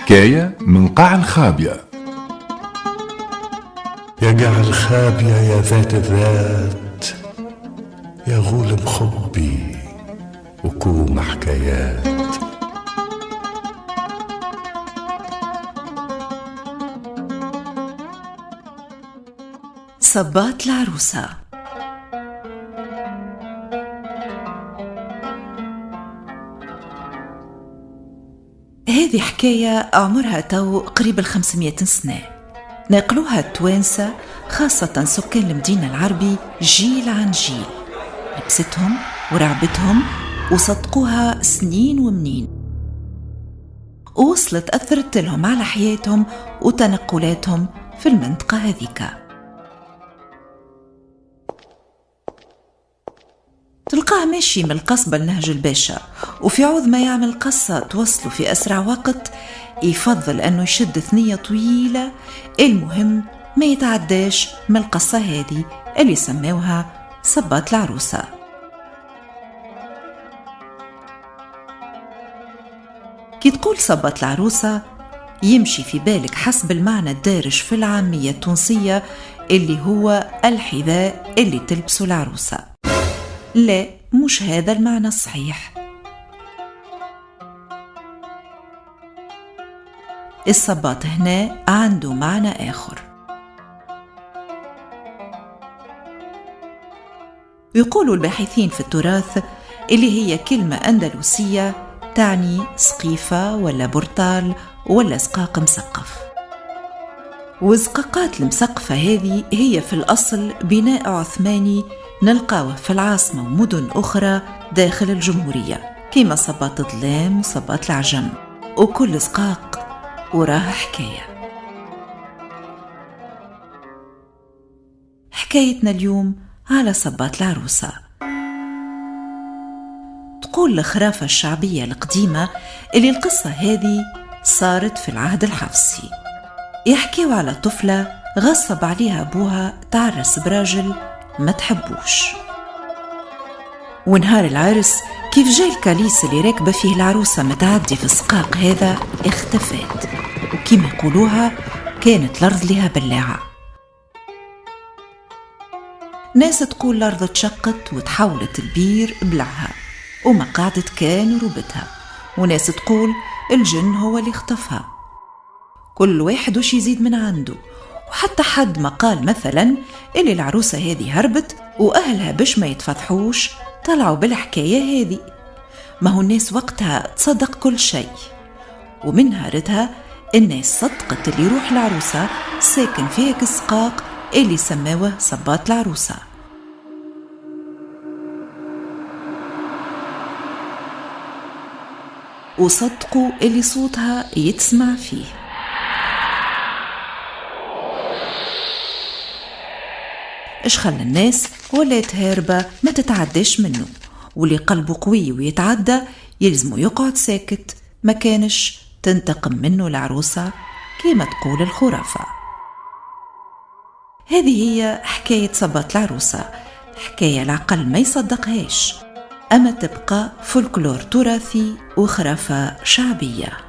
حكاية من قاع الخابية. يا قاع الخابية يا ذات الذات، يا غول مخبي وكوم حكايات. صبات العروسة. هذه حكاية عمرها تو قريب 500 سنة، ناقلوها التوانسة خاصة سكان المدينة العربي جيل عن جيل، لبستهم ورعبتهم وصدقوها سنين ومنين، ووصلت أثرت لهم على حياتهم وتنقلاتهم في المنطقة هذيك. تلقاه ماشي من القصبة لنهج الباشا، وفي عوض ما يعمل قصة توصله في أسرع وقت يفضل أنه يشد ثنية طويلة، المهم ما يتعداش من القصة هذه اللي سموها صبات العروسة. كي تقول صبات العروسة يمشي في بالك حسب المعنى الدارج في العامية التونسية اللي هو الحذاء اللي تلبسه العروسة. لا، مش هذا المعنى الصحيح. الصباط هنا عنده معنى آخر. يقولوا الباحثين في التراث اللي هي كلمة أندلسية تعني سقيفة ولا برتال ولا زقاق مسقف. والزقاقات المسقفة هذه هي في الأصل بناء عثماني نلقاوه في العاصمة ومدن أخرى داخل الجمهورية، كما صباط الظلام وصباط العجم، وكل زقاق وراه حكاية. حكايتنا اليوم على صباط العروسة. تقول الخرافة الشعبية القديمة اللي القصة هذه صارت في العهد الحفصي. يحكيوا على طفلة غصب عليها أبوها تعرس براجل ما تحبوش، ونهار العرس كيف جاي الكاليس اللي راكبة فيه العروسة متعدي في السقاق هذا اختفت، وكما يقولوها كانت الأرض لها بلاعة. ناس تقول الأرض تشقت وتحولت البير بلعها وما قعدت كان ربتها، وناس تقول الجن هو اللي اختفها. كل واحد وش يزيد من عنده، وحتى حد ما قال مثلا اللي العروسة هذه هربت وأهلها باش ما يتفضحوش طلعوا بالحكاية هذه. ما هو الناس وقتها تصدق كل شيء، ومن هارتها الناس صدقت اللي روح العروسة ساكن في هيك السقاق اللي سماوه صبات العروسة. وصدقوا اللي صوتها يتسمع فيه. إيش خلى الناس ولات هاربة ما تتعداش منه، واللي قلبه قوي ويتعدى يلزمه يقعد ساكت، ما كانش تنتقم منه العروسة كما تقول الخرافة. هذه هي حكاية صبات العروسة، حكاية العقل ما يصدقهاش، أما تبقى فولكلور تراثي وخرافة شعبية.